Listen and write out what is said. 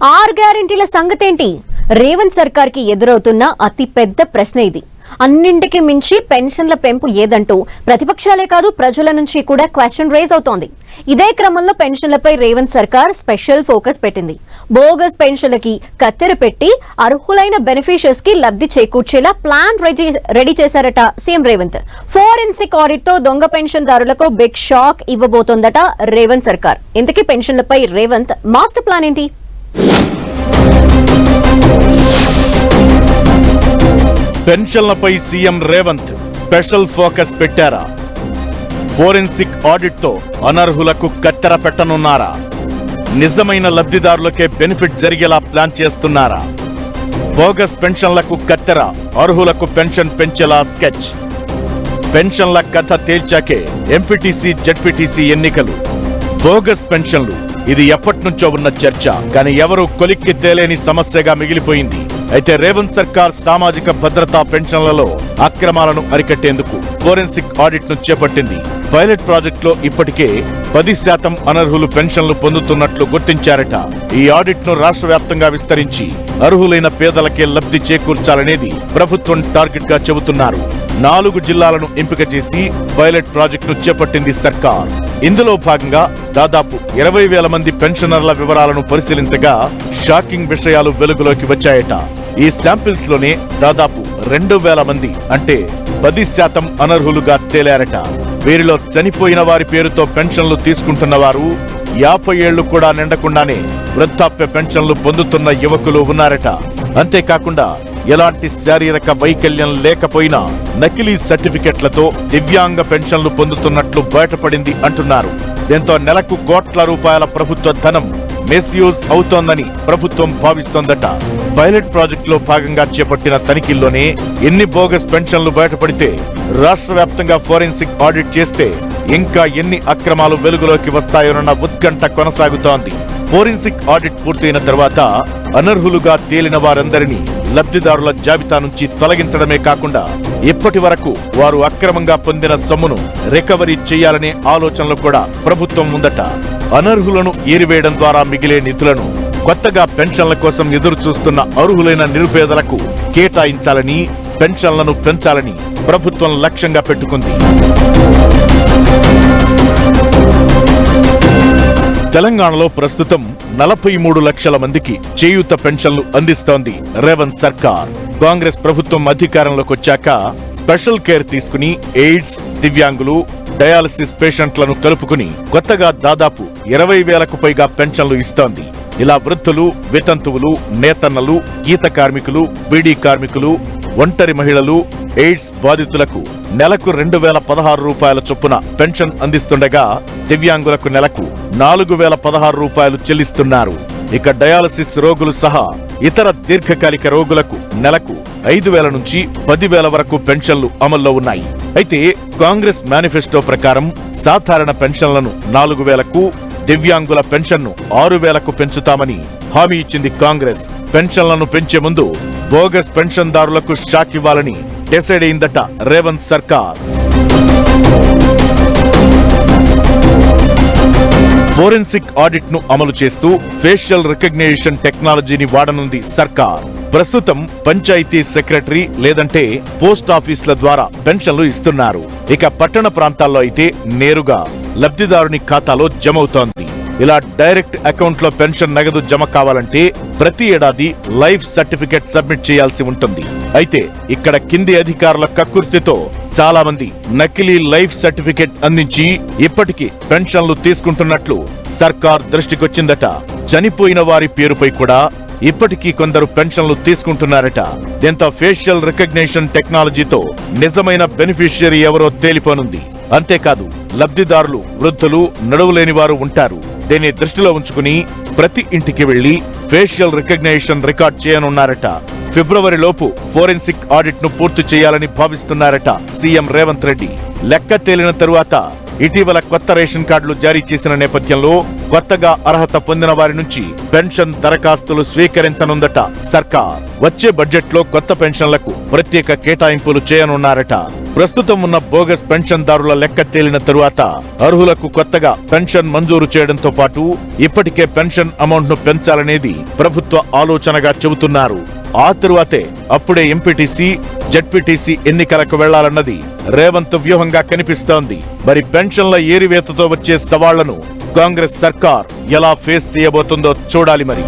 ఆరు గ్యారెంటీల సంగతేంటి? రేవంత్ సర్కార్ కి ఎదురవుతున్న అతి పెద్ద ప్రశ్న ఇది. అన్నింటికి మించి పెన్షన్ల పెంపు ఏదంటూ ప్రతిపక్షాలే కాదు ప్రజల నుంచి కూడా క్వశ్చన్ రైజ్ అవుతోంది. ఇదే క్రమంలో పెన్షన్లపై రేవంత్ సర్కార్ స్పెషల్ ఫోకస్ పెట్టింది. బోగస్ పెన్షన్లకి కత్తెర పెట్టి అర్హులైన బెనిఫిషియర్స్ కి లబ్ధి చేకూర్చేలా ప్లాన్ రెడీ చేశారట సీఎం రేవంత్. ఫోరెన్సిక్ ఆడిట్ తో దొంగ పెన్షన్దారులకు బిగ్ షాక్ ఇవ్వబోతోందట రేవంత్ సర్కార్. ఇంతకీ పెన్షన్లపై రేవంత్ మాస్టర్ ప్లాన్ ఏంటి? పెన్షన్లపై సీఎం రేవంత్ స్పెషల్ ఫోకస్ పెట్టారా? ఫోరెన్సిక్ ఆడిట్ తో అనర్హులకు కత్తెర పెట్టనున్నారా? నిజమైన లబ్ధిదారులకే బెనిఫిట్ జరిగేలా ప్లాన్ చేస్తున్నారా? బోగస్ పెన్షన్లకు కత్తెర, అర్హులకు పెన్షన్ పెంచేలా స్కెచ్. పెన్షన్ల కథ తేల్చాకే ఎంపీటీసీ జెడ్పీటీసీ ఎన్నికలు. బోగస్ పెన్షన్లు ఇది ఎప్పటినుంచో ఉన్న చర్చ, కానీ ఎవరూ కొలిక్కి తేలేని సమస్యగా మిగిలిపోయింది. అయితే రేవంత్ సర్కార్ సామాజిక భద్రతా పెన్షన్లలో అక్రమాలను అరికట్టేందుకు ఫోరెన్సిక్ ఆడిట్ ను చేపట్టింది. పైలట్ ప్రాజెక్ట్ లో ఇప్పటికే 10% అనర్హులు పెన్షన్లు పొందుతున్నట్లు గుర్తించారట. ఈ ఆడిట్ ను రాష్ట్ర వ్యాప్తంగా విస్తరించి అర్హులైన పేదలకే లబ్ధి చేకూర్చాలనేది ప్రభుత్వం టార్గెట్ గా చెబుతున్నారు. 4 జిల్లాలను ఎంపిక చేసి పైలట్ ప్రాజెక్ట్ ను చేపట్టింది సర్కార్. ఇందులో భాగంగా దాదాపు 20,000 మంది పెన్షనర్ల వివరాలను పరిశీలించగా షాకింగ్ విషయాలు వెలుగులోకి వచ్చాయట. ఈ శాంపిల్స్ లోనే దాదాపు 2,000 మంది అంటే 10% అనర్హులుగా తేలారట. వీరిలో చనిపోయిన వారి పేరుతో పెన్షన్లు తీసుకుంటున్న వారు, 50 ఏళ్లు కూడా నిండకుండానే వృద్ధాప్య పెన్షన్లు పొందుతున్న యువకులు ఉన్నారట. అంతేకాకుండా ఎలాంటి శారీరక వైకల్యం లేకపోయినా నకిలీ సర్టిఫికెట్లతో దివ్యాంగ పెన్షన్లు పొందుతున్నట్లు బయటపడింది అంటున్నారు. దీంతో నెలకు కోట్ల రూపాయల ప్రభుత్వ ధనం మిస్యూజ్ అవుతోందని ప్రభుత్వం భావిస్తోందట. పైలట్ ప్రాజెక్టులో భాగంగా చేపట్టిన తనిఖీల్లోనే ఎన్ని బోగస్ పెన్షన్లు బయటపడితే, రాష్ట్ర వ్యాప్తంగా ఫోరెన్సిక్ ఆడిట్ చేస్తే ఇంకా ఎన్ని అక్రమాలు వెలుగులోకి వస్తాయోనన్న ఉత్కంఠ కొనసాగుతోంది. ఫోరెన్సిక్ ఆడిట్ పూర్తయిన తర్వాత అనర్హులుగా తేలిన వారందరినీ లబ్ధిదారుల జాబితా నుంచి తొలగించడమే కాకుండా ఇప్పటి వరకు వారు అక్రమంగా పొందిన సొమ్మును రికవరీ చేయాలనే ఆలోచనలు కూడా ప్రభుత్వం ఉందట. అనర్హులను ఏరివేయడం ద్వారా మిగిలే నిధులను కొత్తగా పెన్షన్ల కోసం ఎదురు చూస్తున్న అర్హులైన నిరుపేదలకు కేటాయించాలని, పెన్షన్లను పెంచాలని ప్రభుత్వం లక్ష్యంగా పెట్టుకుంది. తెలంగాణలో ప్రస్తుతం 43 లక్షల మందికి చేయూత పెన్షన్లు అందిస్తోంది రేవంత్ సర్కార్. కాంగ్రెస్ ప్రభుత్వం అధికారంలోకి వచ్చాక స్పెషల్ కేర్ తీసుకుని ఎయిడ్స్, దివ్యాంగులు, డయాలసిస్ పేషెంట్లను కలుపుకుని కొత్తగా దాదాపు 20,000కు పైగా పెన్షన్లు ఇస్తోంది. ఇలా వృద్ధులు, వితంతువులు, నేతన్నలు, గీత కార్మికులు, బీడీ కార్మికులు, ఒంటరి మహిళలు, ఎయిడ్స్ బాధితులకు నెలకు 2,016 రూపాయల చొప్పున పెన్షన్ అందిస్తుండగా దివ్యాంగులకు నెలకు 4,016 రూపాయలు చెల్లిస్తున్నారు. ఇక డయాలసిస్ రోగులు సహా ఇతర దీర్ఘకాలిక రోగులకు నెలకు 5,000 నుంచి 10,000 వరకు పెన్షన్లు అమల్లో ఉన్నాయి. అయితే కాంగ్రెస్ మేనిఫెస్టో ప్రకారం సాధారణ పెన్షన్లను 4,000కు, దివ్యాంగుల పెన్షన్ను 6,000కు పెంచుతామని హామీ ఇచ్చింది కాంగ్రెస్. పెన్షన్లను పెంచే ముందు బోగస్ పెన్షన్దారులకు షాక్ ఇవ్వాలని డిసైడ్ అయిందట రేవంత్ సర్కార్. ఫోరెన్సిక్ ఆడిట్ ను అమలు చేస్తూ ఫేషియల్ రికగ్నిషన్ టెక్నాలజీని వాడనుంది సర్కార్. ప్రస్తుతం పంచాయతీ సెక్రటరీ లేదంటే పోస్ట్ ఆఫీసుల ద్వారా పెన్షన్లు ఇస్తున్నారు. ఇక పట్టణ ప్రాంతాల్లో అయితే నేరుగా లబ్ధిదారుని ఖాతాలో జమవుతోంది. ఇలా డైరెక్ట్ అకౌంట్ లో పెన్షన్ నగదు జమ కావాలంటే ప్రతి ఏడాది లైఫ్ సర్టిఫికెట్ సబ్మిట్ చేయాల్సి ఉంటుంది. అయితే ఇక్కడ కింది అధికారుల కక్కుర్తితో చాలా మంది నకిలీ లైఫ్ సర్టిఫికెట్ అందించి ఇప్పటికీ పెన్షన్లు తీసుకుంటున్నట్లు సర్కార్ దృష్టికొచ్చిందట. చనిపోయిన వారి పేరుపై కూడా ఇప్పటికీ కొందరు పెన్షన్లు తీసుకుంటున్నారట. దీంతో ఫేషియల్ రికగ్నిషన్ టెక్నాలజీతో నిజమైన బెనిఫిషియరీ ఎవరో తేలిపోనుంది. అంతేకాదు లబ్ధిదారులు వృద్ధులు, నడువులేని వారు ఉంటారు. దీన్ని దృష్టిలో ఉంచుకుని ప్రతి ఇంటికి వెళ్లి ఫేషియల్ రికగ్నిషన్ రికార్డ్ చేయనున్నారట. ఫిబ్రవరిలోపు ఫోరెన్సిక్ ఆడిట్ ను పూర్తి చేయాలని భావిస్తున్నారట సీఎం రేవంత్ రెడ్డి. లెక్క తేలిన తరువాత ఇటీవల కొత్త రేషన్ కార్డులు జారీ చేసిన నేపథ్యంలో కొత్తగా అర్హత పొందిన వారి నుంచి పెన్షన్ దరఖాస్తులు స్వీకరించనుందట సర్కార్. వచ్చే బడ్జెట్ లో కొత్త పెన్షన్లకు ప్రత్యేక కేటాయింపులు చేయనున్నారట. ప్రస్తుతం ఉన్న బోగస్ పెన్షన్దారుల లెక్క తేలిన తరువాత అర్హులకు కొత్తగా పెన్షన్ మంజూరు చేయడంతో పాటు ఇప్పటికే పెన్షన్ అమౌంట్ ను పెంచాలనేది ప్రభుత్వ ఆలోచనగా చెబుతున్నారు. ఆ తరువాతే అప్పుడే ఎంపీటీసీ, జెడ్పీటీసీ ఎన్నికలకు వెళ్లాలన్నది రేవంత్ వ్యూహంగా కనిపిస్తోంది. మరి పెన్షన్ల ఏరివేతతో వచ్చే సవాళ్లను కాంగ్రెస్ సర్కార్ ఎలా ఫేస్ చేయబోతుందో చూడాలి మరి.